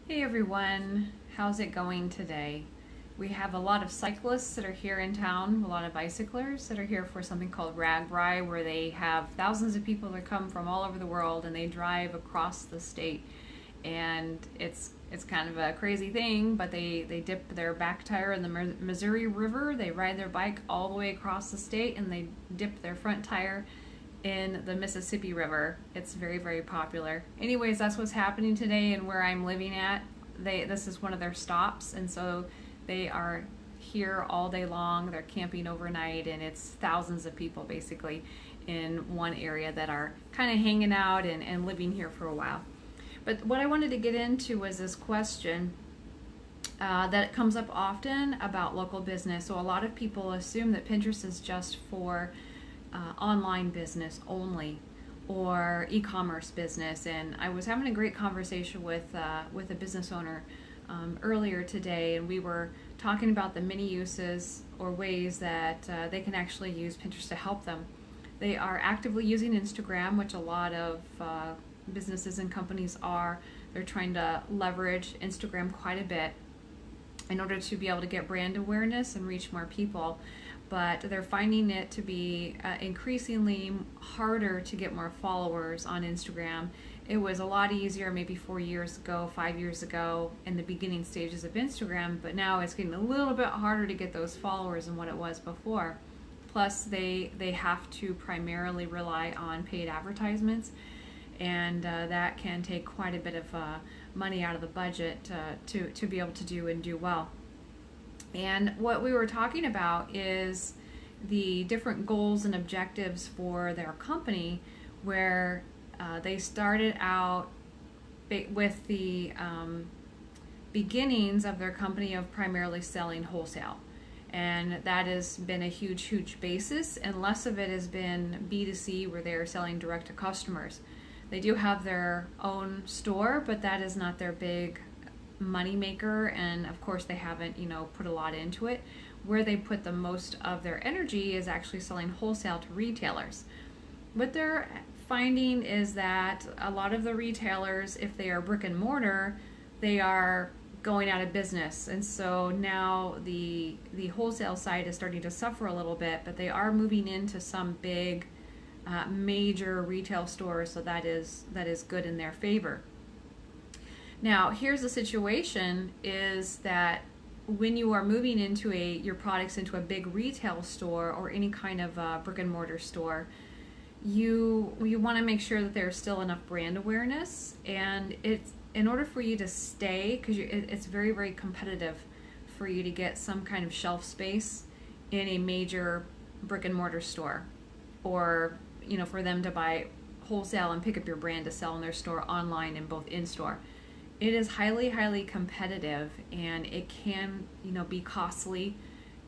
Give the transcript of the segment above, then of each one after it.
Hey everyone, how's it going today? We have a lot of cyclists that are here in town, a lot of bicyclers that are here for something called RAGBRAI, where they have thousands of people that come from all over the world and they drive across the state. And it's kind of a crazy thing, but they dip their back tire in the Missouri River, they ride their bike all the way across the state, and they dip their front tire in the Mississippi River. It's very, very popular. Anyways, that's what's happening today, and where I'm living at, this is one of their stops, and so they are here all day long. They're camping overnight, and it's thousands of people basically in one area that are kind of hanging out and living here for a while. But what I wanted to get into was this question that comes up often about local business. So a lot of people assume that Pinterest is just for online business only, or e-commerce business. And I was having a great conversation with a business owner earlier today, and we were talking about the many uses or ways that they can actually use Pinterest to help them. They are actively using Instagram, which a lot of businesses and companies are. They're trying to leverage Instagram quite a bit in order to be able to get brand awareness and reach more people. But they're finding it to be increasingly harder to get more followers on Instagram. It was a lot easier maybe 4 years ago, 5 years ago, in the beginning stages of Instagram, but now it's getting a little bit harder to get those followers than what it was before. Plus, they have to primarily rely on paid advertisements, and that can take quite a bit of money out of the budget to be able to do well. And what we were talking about is the different goals and objectives for their company, where they started out with the beginnings of their company of primarily selling wholesale. And that has been a huge basis, and less of it has been B2C, where they are selling direct to customers. They do have their own store, but that is not their big money maker, and of course they haven't put a lot into it. Where they put the most of their energy is actually selling wholesale to retailers. What they're finding is that a lot of the retailers, if they are brick and mortar, they are going out of business, and so now the wholesale side is starting to suffer a little bit, but they are moving into some big major retail stores, so that is good in their favor. Now, here's the situation, is that when you are moving into your products into a big retail store or any kind of brick and mortar store, you want to make sure that there's still enough brand awareness, and it's in order for you to stay, because it's very competitive for you to get some kind of shelf space in a major brick and mortar store, or for them to buy wholesale and pick up your brand to sell in their store online and both in store. It is highly competitive, and it can be costly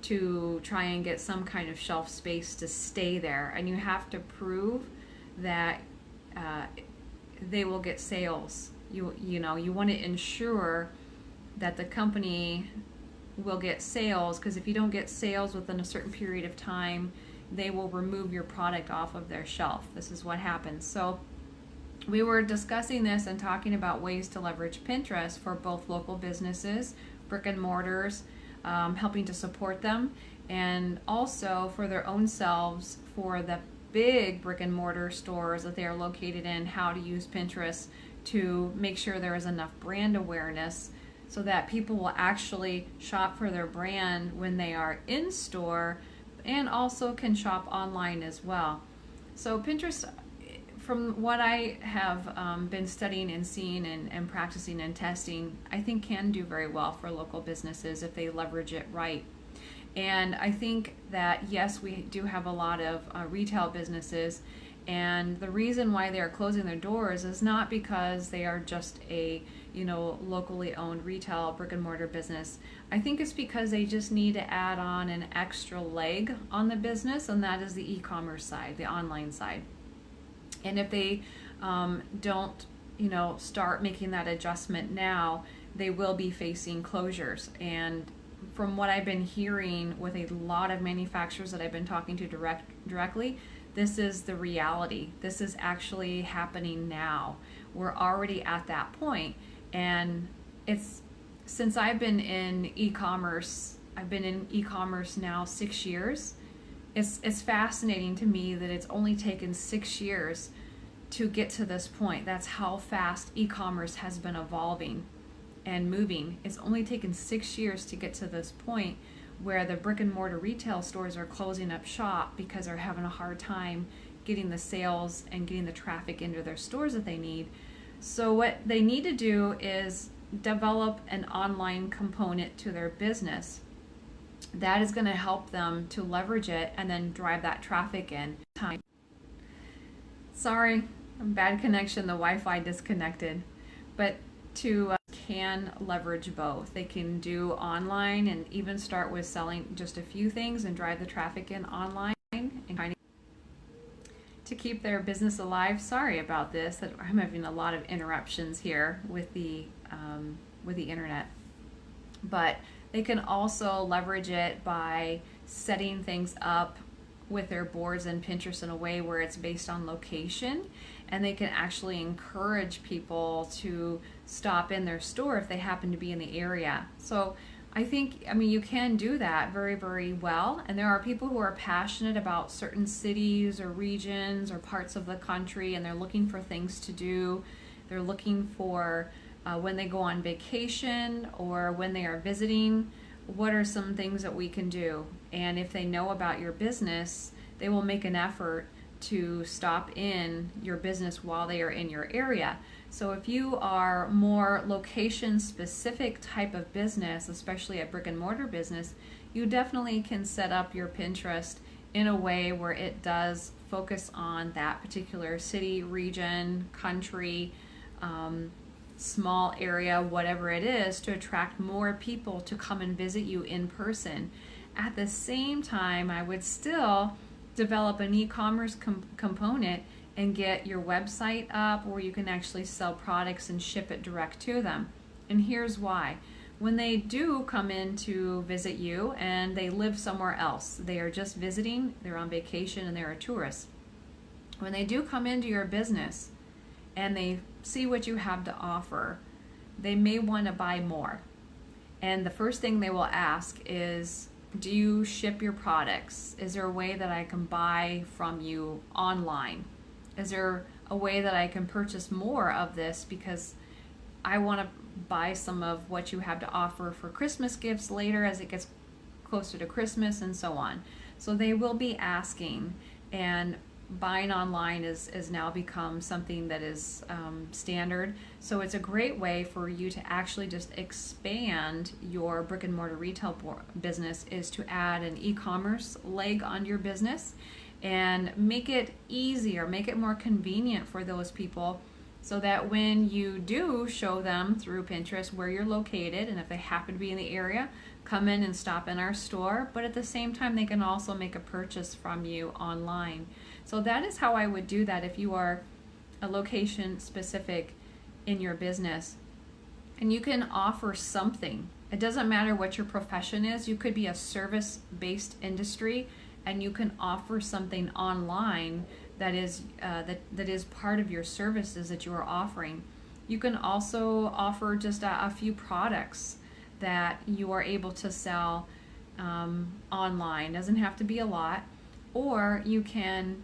to try and get some kind of shelf space to stay there, and you have to prove that they will get sales. You want to ensure that the company will get sales, because if you don't get sales within a certain period of time, they will remove your product off of their shelf. This is what happens. So we were discussing this and talking about ways to leverage Pinterest for both local businesses, brick and mortars, helping to support them, and also for their own selves, for the big brick and mortar stores that they are located in, how to use Pinterest to make sure there is enough brand awareness so that people will actually shop for their brand when they are in store, and also can shop online as well. So Pinterest, from what I have been studying and seeing and practicing and testing, I think can do very well for local businesses if they leverage it right. And I think that, yes, we do have a lot of retail businesses, and the reason why they are closing their doors is not because they are just a locally owned retail brick and mortar business. I think it's because they just need to add on an extra leg on the business, and that is the e-commerce side, the online side. And if they don't start making that adjustment now, they will be facing closures. And from what I've been hearing with a lot of manufacturers that I've been talking to directly, this is the reality. This is actually happening now. We're already at that point, and it's since I've been in e-commerce, I've been in e-commerce now 6 years. It's fascinating to me that it's only taken 6 years to get to this point. That's how fast e-commerce has been evolving and moving. It's only taken 6 years to get to this point where the brick and mortar retail stores are closing up shop because they're having a hard time getting the sales and getting the traffic into their stores that they need. So what they need to do is develop an online component to their business that is going to help them to leverage it and then drive that traffic in. Sorry, bad connection, the Wi-Fi disconnected. But to can leverage both. They can do online and even start with selling just a few things and drive the traffic in online and kind of to keep their business alive. Sorry about this, that I'm having a lot of interruptions here with the internet. But they can also leverage it by setting things up with their boards and Pinterest in a way where it's based on location, and they can actually encourage people to stop in their store if they happen to be in the area. So I mean, you can do that very, very well. And there are people who are passionate about certain cities or regions or parts of the country, and they're looking for things to do. They're looking for when they go on vacation or when they are visiting, what are some things that we can do? And if they know about your business, they will make an effort to stop in your business while they are in your area. So if you are more location specific type of business, especially a brick and mortar business, you definitely can set up your Pinterest in a way where it does focus on that particular city, region, country, small area, whatever it is, to attract more people to come and visit you in person. At the same time, I would still develop an e-commerce component and get your website up where you can actually sell products and ship it direct to them. And here's why. When they do come in to visit you and they live somewhere else, they are just visiting, they're on vacation, and they're a tourist. When they do come into your business and they see what you have to offer, they may want to buy more. And the first thing they will ask is, do you ship your products? Is there a way that I can buy from you online? Is there a way that I can purchase more of this because I want to buy some of what you have to offer for Christmas gifts later as it gets closer to Christmas and so on. So they will be asking, and buying online is now become something that is standard. So it's a great way for you to actually just expand your brick and mortar retail business, is to add an e-commerce leg on your business and make it easier, make it more convenient for those people, so that when you do show them through Pinterest where you're located, and if they happen to be in the area, come in and stop in our store, but at the same time they can also make a purchase from you online. So that is how I would do that if you are a location specific in your business. And you can offer something. It doesn't matter what your profession is. You could be a service-based industry and you can offer something online that is that is part of your services that you are offering. You can also offer just a few products that you are able to sell online. Doesn't have to be a lot. Or you can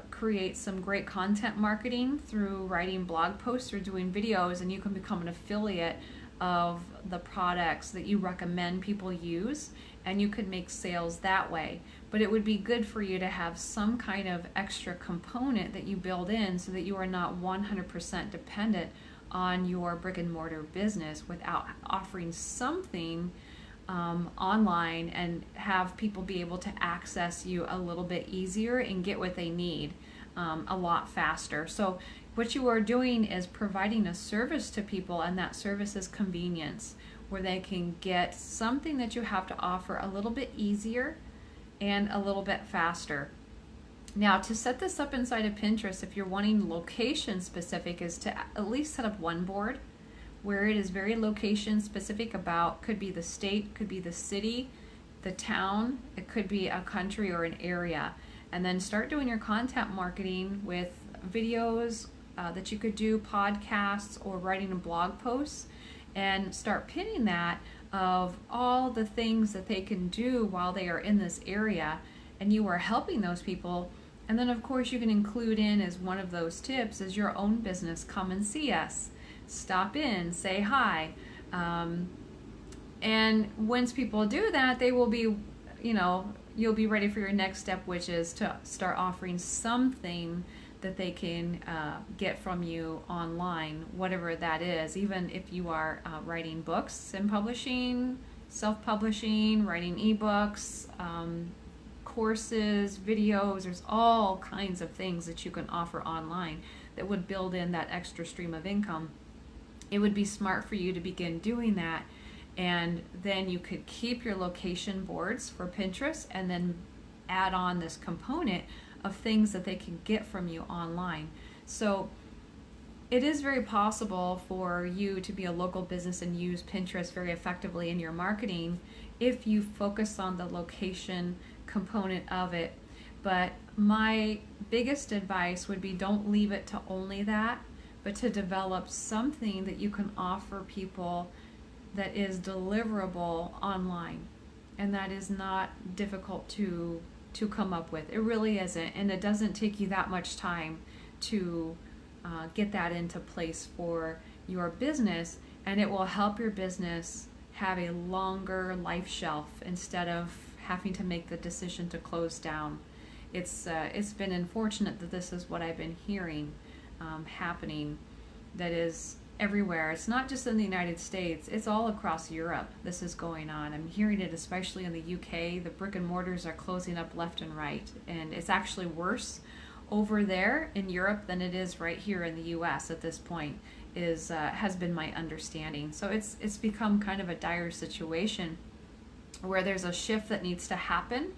create some great content marketing through writing blog posts or doing videos, and you can become an affiliate of the products that you recommend people use, and you could make sales that way. But it would be good for you to have some kind of extra component that you build in so that you are not 100% dependent on your brick and mortar business, without offering something online and have people be able to access you a little bit easier and get what they need a lot faster. So what you are doing is providing a service to people, and that service is convenience, where they can get something that you have to offer a little bit easier and a little bit faster. Now, to set this up inside of Pinterest, if you're wanting location specific, is to at least set up one board where it is very location specific about, could be the state, could be the city, the town, it could be a country or an area. And then start doing your content marketing with videos that you could do, podcasts, or writing a blog post, and start pinning that of all the things that they can do while they are in this area, and you are helping those people. And then of course you can include in as one of those tips is your own business. Come and see us, stop in, say hi. And once people do that, they will be, you'll be ready for your next step, which is to start offering something that they can get from you online, whatever that is. Even if you are writing books and publishing, self-publishing, writing ebooks, courses, videos, there's all kinds of things that you can offer online that would build in that extra stream of income. It would be smart for you to begin doing that, and then you could keep your location boards for Pinterest and then add on this component of things that they can get from you online. So it is very possible for you to be a local business and use Pinterest very effectively in your marketing if you focus on the location component of it. But my biggest advice would be don't leave it to only that, but to develop something that you can offer people that is deliverable online, and that is not difficult to come up with. It really isn't, and it doesn't take you that much time to get that into place for your business, and it will help your business have a longer life shelf instead of having to make the decision to close down. It's been unfortunate that this is what I've been hearing happening, that is everywhere. It's not just in the United States, it's all across Europe this is going on. I'm hearing it especially in the UK. The brick and mortars are closing up left and right, and it's actually worse over there in Europe than it is right here in the US at this point, has been my understanding. So it's become kind of a dire situation where there's a shift that needs to happen.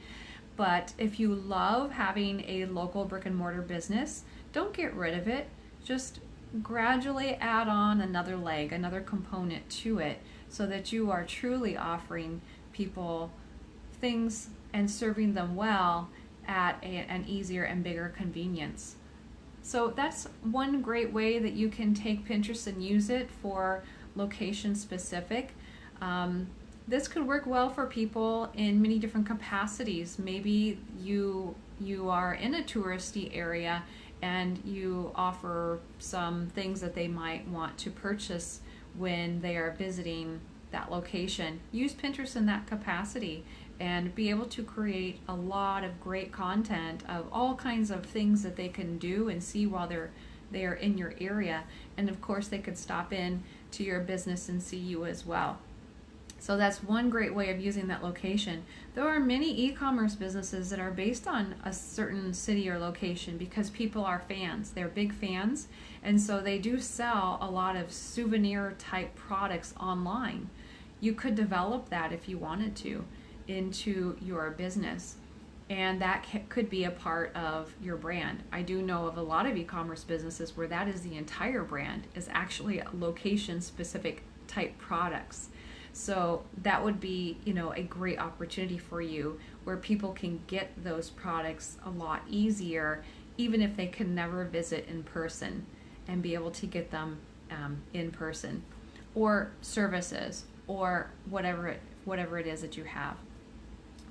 But if you love having a local brick and mortar business, don't get rid of it. Just gradually add on another leg, another component to it, so that you are truly offering people things and serving them well at an easier and bigger convenience. So that's one great way that you can take Pinterest and use it for location specific. This could work well for people in many different capacities. Maybe you are in a touristy area and you offer some things that they might want to purchase when they are visiting that location. Use Pinterest in that capacity and be able to create a lot of great content of all kinds of things that they can do and see while they are in your area. And of course they could stop in to your business and see you as well. So that's one great way of using that location. There are many e-commerce businesses that are based on a certain city or location because people are fans. They're big fans, and so they do sell a lot of souvenir type products online. You could develop that if you wanted to into your business, and that could be a part of your brand. I do know of a lot of e-commerce businesses where that is the entire brand, is actually location specific type products. So that would be, a great opportunity for you where people can get those products a lot easier, even if they can never visit in person, and be able to get them in person, or services, or whatever it is that you have.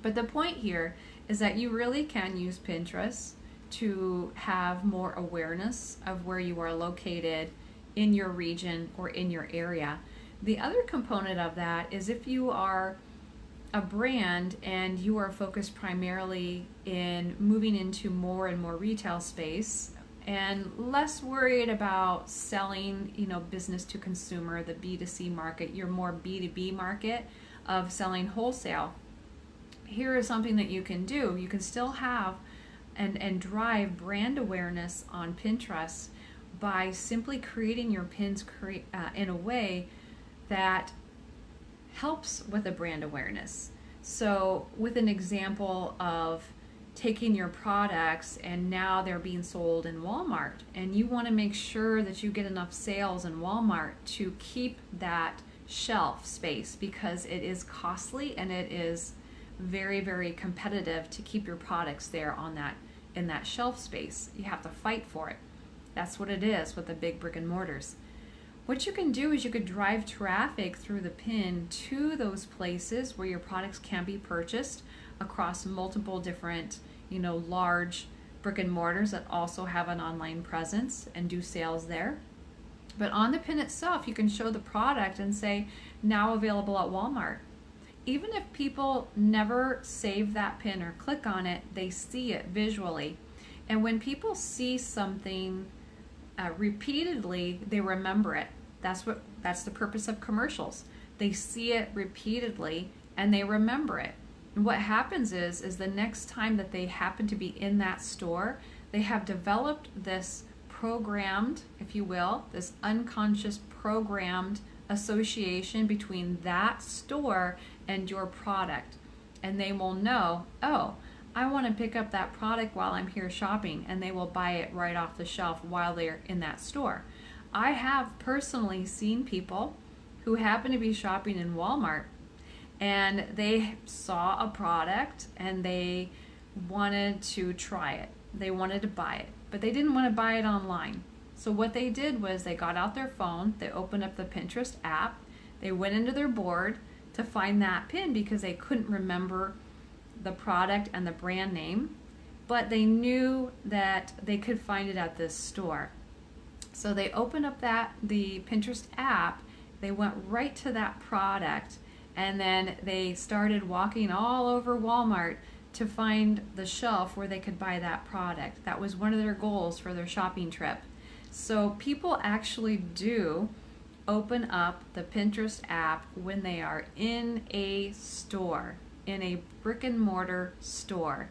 But the point here is that you really can use Pinterest to have more awareness of where you are located in your region or in your area. The other component of that is if you are a brand and you are focused primarily in moving into more and more retail space and less worried about selling, business to consumer, the B2C market, your more B2B market of selling wholesale. Here is something that you can do. You can still have and drive brand awareness on Pinterest by simply creating your pins in a way that helps with the brand awareness. So with an example of taking your products and now they're being sold in Walmart, and you want to make sure that you get enough sales in Walmart to keep that shelf space, because it is costly and it is very, very competitive to keep your products there in that shelf space. You have to fight for it. That's what it is with the big brick and mortars. What you can do is you could drive traffic through the pin to those places where your products can be purchased across multiple different, large brick and mortars that also have an online presence and do sales there. But on the pin itself, you can show the product and say, now available at Walmart. Even if people never save that pin or click on it, they see it visually. And when people see something repeatedly, they remember it. That's the purpose of commercials. They see it repeatedly and they remember it. And what happens is the next time that they happen to be in that store, they have developed this programmed, if you will, this unconscious programmed association between that store and your product. And they will know, oh, I want to pick up that product while I'm here shopping, and they will buy it right off the shelf while they're in that store. I have personally seen people who happen to be shopping in Walmart and they saw a product and they wanted to try it. They wanted to buy it, but they didn't want to buy it online. So what they did was they got out their phone, they opened up the Pinterest app, they went into their board to find that pin because they couldn't remember the product and the brand name, but they knew that they could find it at this store. So they opened up the Pinterest app, they went right to that product, and then they started walking all over Walmart to find the shelf where they could buy that product. That was one of their goals for their shopping trip. So people actually do open up the Pinterest app when they are in a store, in a brick and mortar store.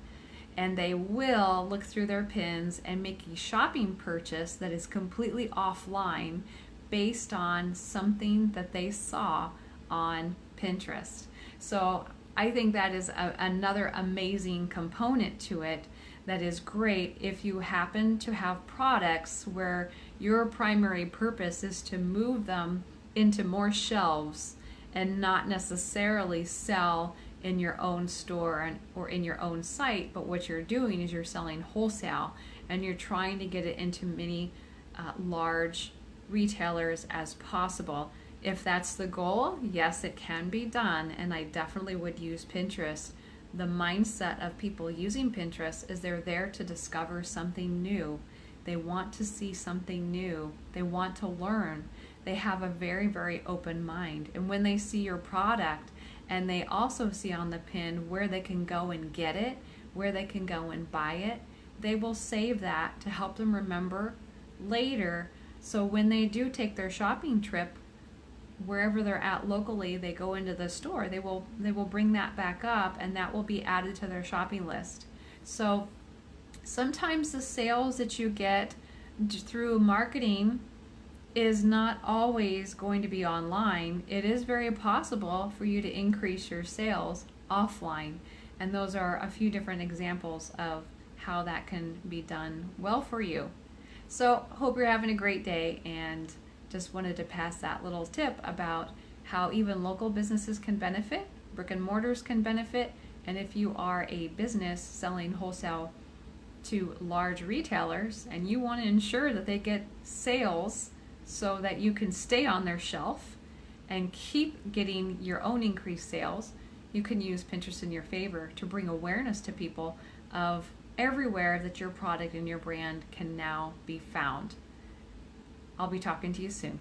And they will look through their pins and make a shopping purchase that is completely offline based on something that they saw on Pinterest. So I think that is another amazing component to it that is great if you happen to have products where your primary purpose is to move them into more shelves and not necessarily sell in your own store or in your own site, but what you're doing is you're selling wholesale and you're trying to get it into many large retailers as possible. If that's the goal, yes, it can be done, and I definitely would use Pinterest. The mindset of people using Pinterest is they're there to discover something new. They want to see something new. They want to learn. They have a very, very open mind. And when they see your product, and they also see on the pin where they can go and get it, where they can go and buy it, they will save that to help them remember later. So when they do take their shopping trip, wherever they're at locally, they go into the store, they will bring that back up, and that will be added to their shopping list. So sometimes the sales that you get through marketing is not always going to be online. It is very possible for you to increase your sales offline, and those are a few different examples of how that can be done well for you. So hope you're having a great day, and just wanted to pass that little tip about how even local businesses can benefit, brick and mortars can benefit, and if you are a business selling wholesale to large retailers and you want to ensure that they get sales so that you can stay on their shelf and keep getting your own increased sales, you can use Pinterest in your favor to bring awareness to people of everywhere that your product and your brand can now be found. I'll be talking to you soon.